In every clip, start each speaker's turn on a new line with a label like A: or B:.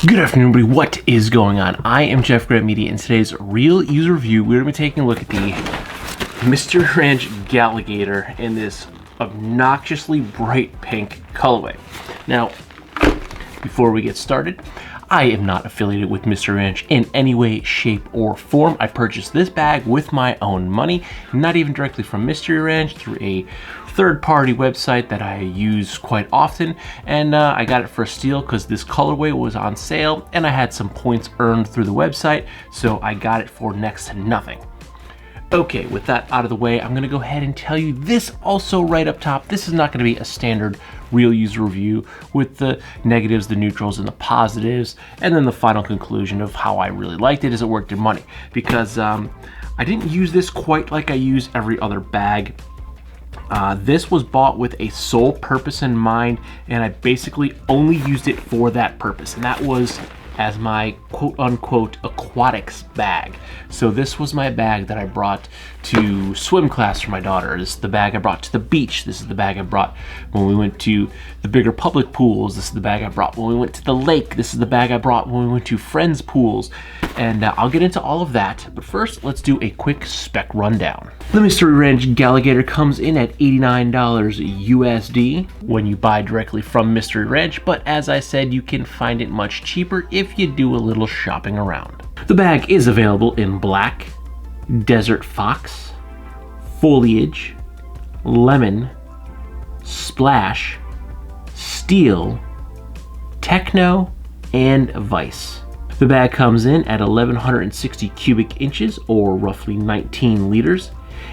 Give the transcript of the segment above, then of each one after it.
A: Good afternoon, everybody. What is going on? I am jeffgrantMEDIA. In today's real user review, we're going to be taking a look at the MR Gallagator in this obnoxiously bright pink colorway. Now, before we get started, I am not affiliated with MR in any way, shape, or form. I purchased this bag with my own money, not even directly from MR through a third-party website that I use quite often, and I got it for a steal because this colorway was on sale and I had some points earned through the website, so I got it for next to nothing. Okay, with that out of the way, I'm gonna go ahead and tell you this also right up top. This is not gonna be a standard real user review with the negatives, the neutrals, and the positives, and then the final conclusion of how I really liked it as it worked in money, because I didn't use this quite like I use every other bag. This was bought with a sole purpose in mind, and I basically only used it for that purpose, and that was as my quote-unquote aquatics bag. So this was my bag that I brought to swim class for my daughter. This is the bag I brought to the beach. This is the bag I brought when we went to the bigger public pools. This is the bag I brought when we went to the lake. This is the bag I brought when we went to friends' pools. And I'll get into all of that, but first let's do a quick spec rundown. The MR Gallagator comes in at $89 USD when you buy directly from MR, but as I said, you can find it much cheaper if you do a little shopping around. The bag is available in black, desert fox, foliage, lemon, splash, steel, techno, and vice. The bag comes in at 1160 cubic inches, or roughly 19 liters.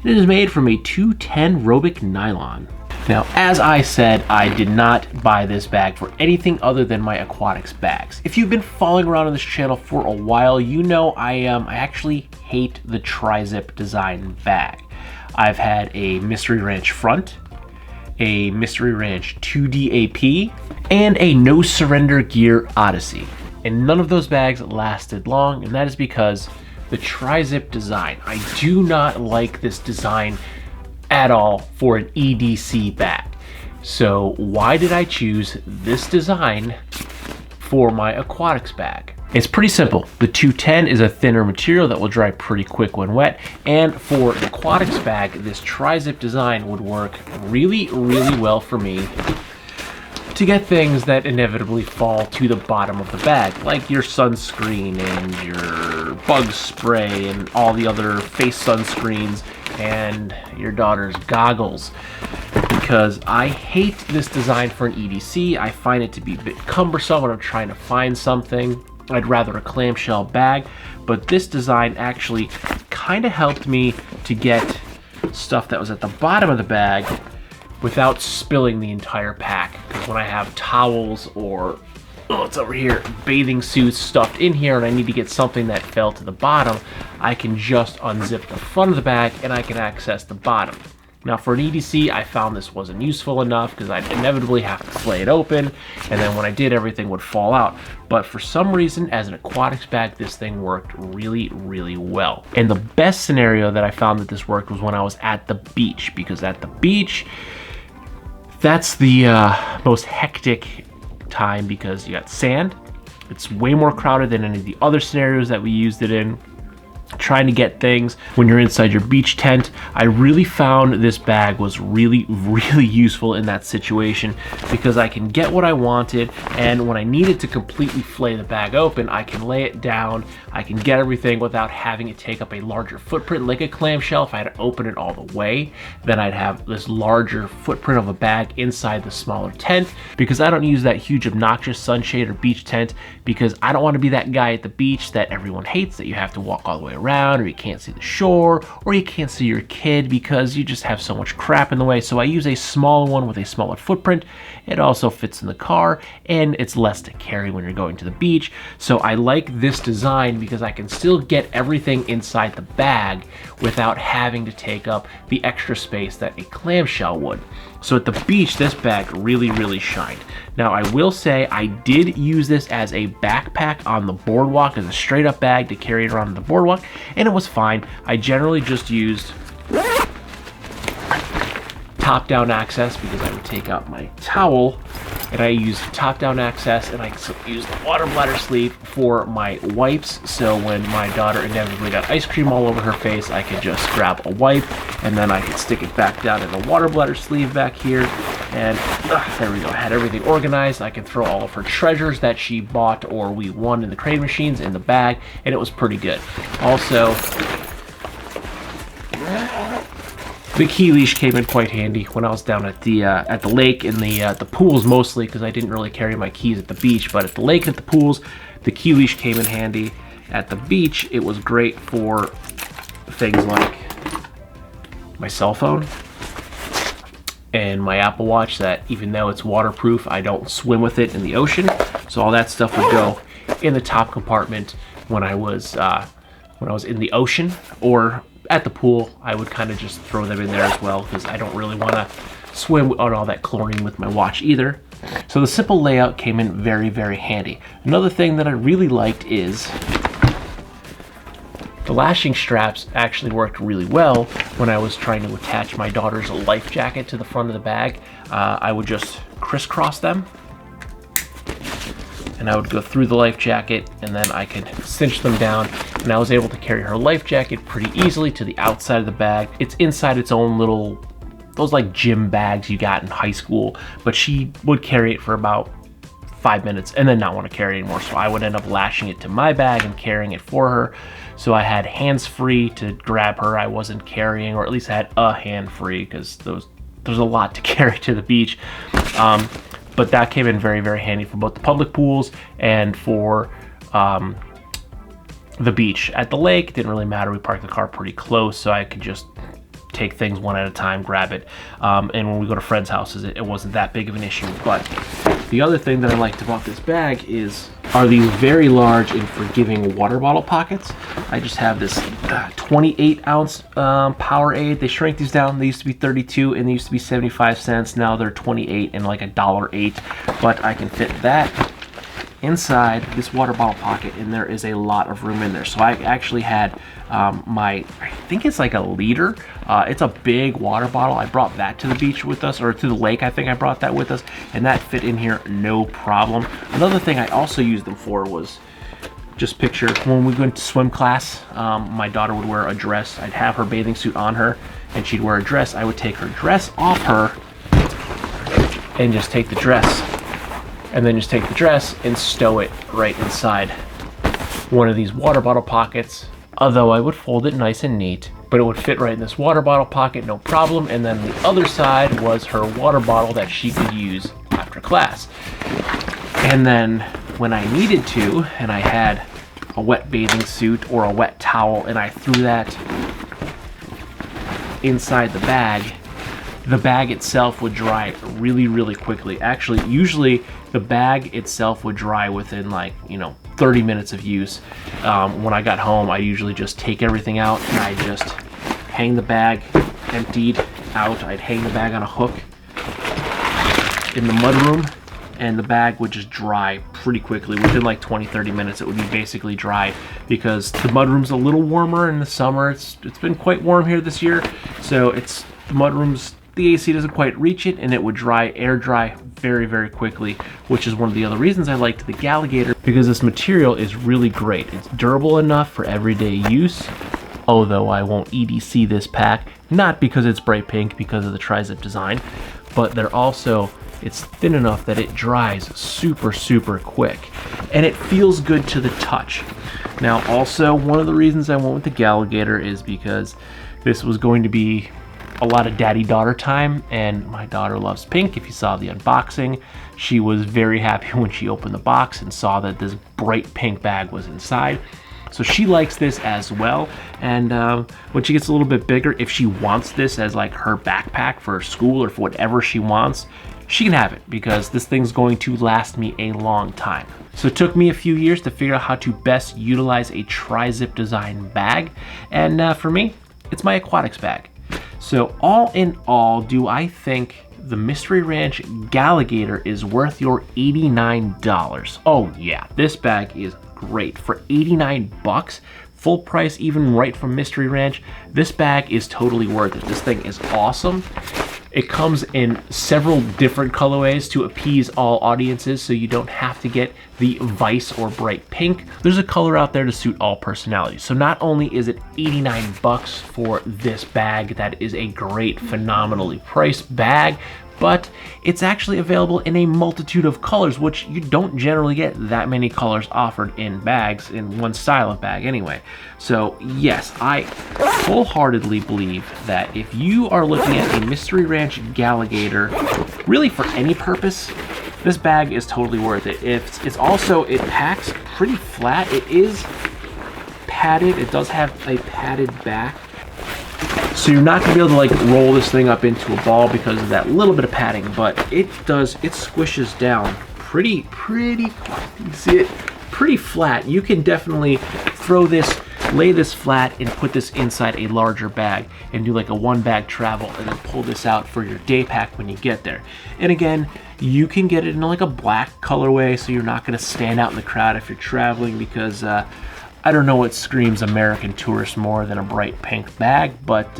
A: It is made from a 210 Robic nylon. Now, as I said, I did not buy this bag for anything other than my aquatics bags. If you've been following around on this channel for a while, you know I actually hate the tri-zip design bag. I've had a Mystery Ranch front, a Mystery Ranch 2D AP, and a No Surrender Gear Odyssey. And none of those bags lasted long, and that is because the tri-zip design. I do not like this design at all for an EDC bag. So why did I choose this design for my aquatics bag? It's pretty simple. The 210 is a thinner material that will dry pretty quick when wet, and for an aquatics bag, this tri-zip design would work really, really well for me to get things that inevitably fall to the bottom of the bag, like your sunscreen and your bug spray and all the other face sunscreens and your daughter's goggles. Because I hate this design for an EDC. I find it to be a bit cumbersome when I'm trying to find something. I'd rather a clamshell bag, but this design actually kind of helped me to get stuff that was at the bottom of the bag without spilling the entire pack. Because when I have towels or, oh, it's over here, bathing suits stuffed in here and I need to get something that fell to the bottom, I can just unzip the front of the bag and I can access the bottom. Now for an EDC, I found this wasn't useful enough because I'd inevitably have to flay it open, and then when I did, everything would fall out. But for some reason, as an aquatics bag, this thing worked really, really well. And the best scenario that I found that this worked was when I was at the beach, because at the beach, that's the most hectic time because you got sand. It's way more crowded than any of the other scenarios that we used it in. Trying to get things when you're inside your beach tent. I really found this bag was really, really useful in that situation because I can get what I wanted, and when I needed to completely flay the bag open, I can lay it down, I can get everything without having it take up a larger footprint like a clamshell. If I had to open it all the way, then I'd have this larger footprint of a bag inside the smaller tent, because I don't use that huge obnoxious sunshade or beach tent, because I don't want to be that guy at the beach that everyone hates, that you have to walk all the way around, or you can't see the shore, or you can't see your kid because you just have so much crap in the way. So I use a smaller one with a smaller footprint. It also fits in the car, and it's less to carry when you're going to the beach. So I like this design because I can still get everything inside the bag without having to take up the extra space that a clamshell would. So at the beach, this bag really, really shined. Now, I will say I did use this as a backpack on the boardwalk, as a straight up bag to carry it around the boardwalk, and it was fine. I generally just used top-down access because I would take out my towel, and I use top-down access, and I use the water bladder sleeve for my wipes. So when my daughter inevitably got ice cream all over her face, I could just grab a wipe, and then I could stick it back down in the water bladder sleeve back here, and there we go. I had everything organized. I could throw all of her treasures that she bought or we won in the crane machines in the bag, and it was pretty good. Also, the key leash came in quite handy when I was down at the lake, in the pools mostly, because I didn't really carry my keys at the beach, but at the lake and at the pools, the key leash came in handy. At the beach, it was great for things like my cell phone and my Apple Watch, that even though it's waterproof, I don't swim with it in the ocean. So all that stuff would go in the top compartment when I was in the ocean, or at the pool. I would kind of just throw them in there as well, because I don't really want to swim on all that chlorine with my watch either. So the simple layout came in very, very handy. Another thing that I really liked is the lashing straps actually worked really well when I was trying to attach my daughter's life jacket to the front of the bag. I would just crisscross them, and I would go through the life jacket, and then I could cinch them down, and I was able to carry her life jacket pretty easily to the outside of the bag. It's inside its own little, those like gym bags you got in high school, but she would carry it for about 5 minutes and then not want to carry it anymore. So I would end up lashing it to my bag and carrying it for her. So I had hands free to grab her. I wasn't carrying, or at least I had a hand free, because there's a lot to carry to the beach. But that came in very, very handy for both the public pools and for the beach. At the lake, it didn't really matter. We parked the car pretty close, so I could just take things one at a time, grab it. And when we go to friends' houses, it wasn't that big of an issue. But the other thing that I liked about this bag are these very large and forgiving water bottle pockets. I just have this 28-ounce Powerade. They shrank these down. They used to be 32 and they used to be 75 cents. Now they're 28 and like $1.08. But I can fit that inside this water bottle pocket, and there is a lot of room in there. So I actually had I think it's like a liter. It's a big water bottle. I brought that to the beach with us, or to the lake. I think I brought that with us, and that fit in here no problem. Another thing I also used them for was, just picture when we went to swim class, my daughter would wear a dress. I'd have her bathing suit on her, and she'd wear a dress. I would take her dress off her and just take the dress, and then just take the dress and stow it right inside one of these water bottle pockets. Although I would fold it nice and neat, but it would fit right in this water bottle pocket, no problem. And then the other side was her water bottle that she could use after class. And then when I needed to, and I had a wet bathing suit or a wet towel, and I threw that inside the bag itself would dry really, really quickly. Actually, usually the bag itself would dry within 30 minutes of use. When I got home, I usually just take everything out and I just hang the bag emptied out. I'd hang the bag on a hook in the mudroom, and the bag would just dry pretty quickly. Within like 20-30 minutes, it would be basically dry, because the mudroom's a little warmer in the summer. It's been quite warm here this year, so the mudroom's, the AC doesn't quite reach it, and it would air dry very, very quickly, which is one of the other reasons I liked the Gallagator, because this material is really great. It's durable enough for everyday use, although I won't EDC this pack, not because it's bright pink, because of the tri-zip design, but it's thin enough that it dries super, super quick, and it feels good to the touch. Now, also, one of the reasons I went with the Gallagator is because this was going to be a lot of daddy-daughter time, and my daughter loves pink. If you saw the unboxing, she was very happy when she opened the box and saw that this bright pink bag was inside. So she likes this as well, and when she gets a little bit bigger, if she wants this as like her backpack for school or for whatever she wants, she can have it, because this thing's going to last me a long time. So it took me a few years to figure out how to best utilize a tri-zip design bag, and for me, it's my aquatics bag. So all in all, do I think the Mystery Ranch Gallagator is worth your $89? Oh yeah, this bag is great. For 89 bucks, full price, even right from Mystery Ranch, this bag is totally worth it. This thing is awesome. It comes in several different colorways to appease all audiences, so you don't have to get the Vice or bright pink. There's a color out there to suit all personalities. So not only is it 89 bucks for this bag, that is a great, phenomenally priced bag, but it's actually available in a multitude of colors, which you don't generally get that many colors offered in bags, in one style of bag anyway. So yes, I wholeheartedly believe that if you are looking at a Mystery Ranch Gallagator, really for any purpose, this bag is totally worth it. It's also, it packs pretty flat. It is padded. It does have a padded back. So you're not gonna be able to like roll this thing up into a ball because of that little bit of padding, but it squishes down pretty, you see it, pretty flat. You can definitely lay this flat and put this inside a larger bag and do like a one bag travel and then pull this out for your day pack when you get there. And again, you can get it in like a black colorway, so you're not gonna stand out in the crowd if you're traveling, because I don't know what screams American tourist more than a bright pink bag, but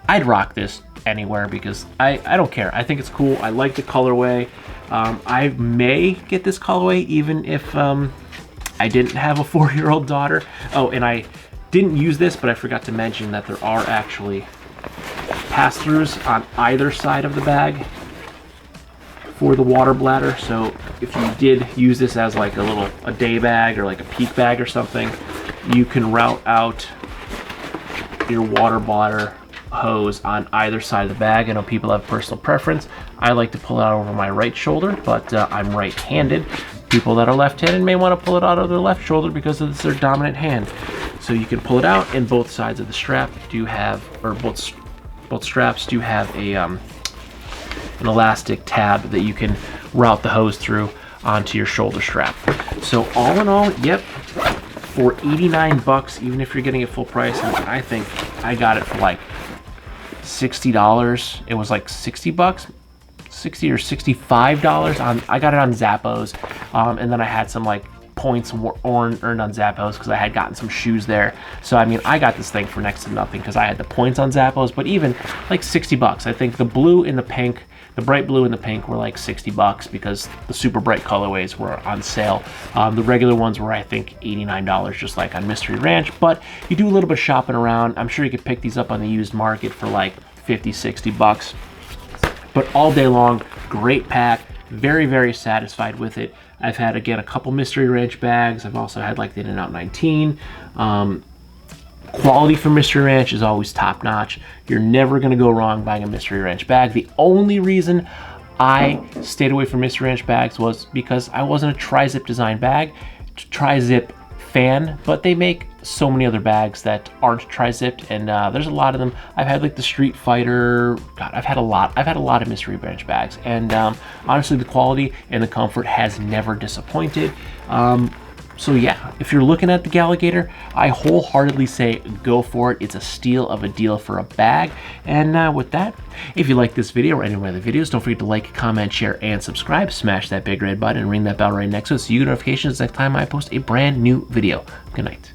A: I'd rock this anywhere because I don't care. I think it's cool. I like the colorway. I may get this colorway even if I didn't have a 4-year-old daughter. Oh, and I didn't use this, but I forgot to mention that there are actually pass-throughs on either side of the bag for the water bladder. So if you did use this as like a day bag or like a peak bag or something, you can route out your water bladder hose on either side of the bag. I know people have personal preference. I like to pull it out over my right shoulder, but I'm right-handed. People that are left-handed may want to pull it out of their left shoulder because it's their dominant hand. So you can pull it out, and both sides of the strap do have, or both straps do have an elastic tab that you can route the hose through onto your shoulder strap. So all in all, yep, for 89 bucks, even if you're getting it full price, and I think I got it for like $60. It was like 60 bucks, 60 or $65 I got it on Zappos, and then I had some like points earned on Zappos because I had gotten some shoes there. So I mean, I got this thing for next to nothing because I had the points on Zappos, but even like 60 bucks. I think the blue and the pink, the bright blue and the pink were like 60 bucks because the super bright colorways were on sale. The regular ones were, I think, $89, just like on Mystery Ranch. But you do a little bit of shopping around, I'm sure you could pick these up on the used market for like 50, 60 bucks. But all day long, great pack, very, very satisfied with it. I've had, again, a couple Mystery Ranch bags. I've also had like the In-N-Out 19. Quality for Mystery Ranch is always top notch. You're never gonna go wrong buying a Mystery Ranch bag. The only reason I stayed away from Mystery Ranch bags was because I wasn't a tri-zip design bag, tri-zip fan, but they make so many other bags that aren't tri-zipped, and there's a lot of them. I've had like the Street Fighter, God, I've had a lot of Mystery Ranch bags, and honestly, the quality and the comfort has never disappointed. So yeah, if you're looking at the Gallagator, I wholeheartedly say go for it. It's a steal of a deal for a bag. And with that, if you like this video or any of my other videos, don't forget to like, comment, share, and subscribe. Smash that big red button and ring that bell right next to it so you get notifications next time I post a brand new video. Good night.